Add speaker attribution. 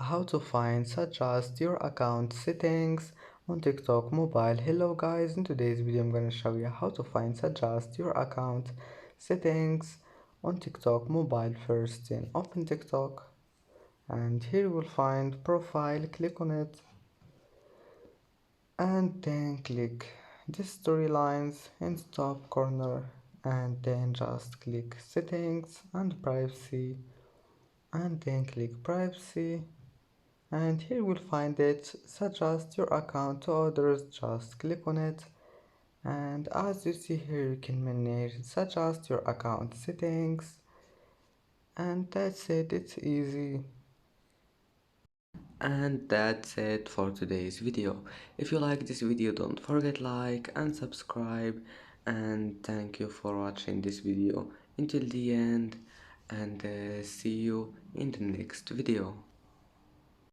Speaker 1: How to find suggest your account settings on TikTok mobile. Hello guys, in today's video I'm gonna show you how to find suggest your account settings on TikTok mobile. First then open TikTok, and here you will find profile. Click on it and then click this storylines in the top corner, and then just click settings and privacy, and then click privacy, and here you will find it suggest your account to others. Just click on it, and as you see here you can manage suggest your account settings, and that's it. It's easy. And that's it for today's video. If you like this video, don't forget like and subscribe, and thank you for watching this video until the end, and see you in the next video.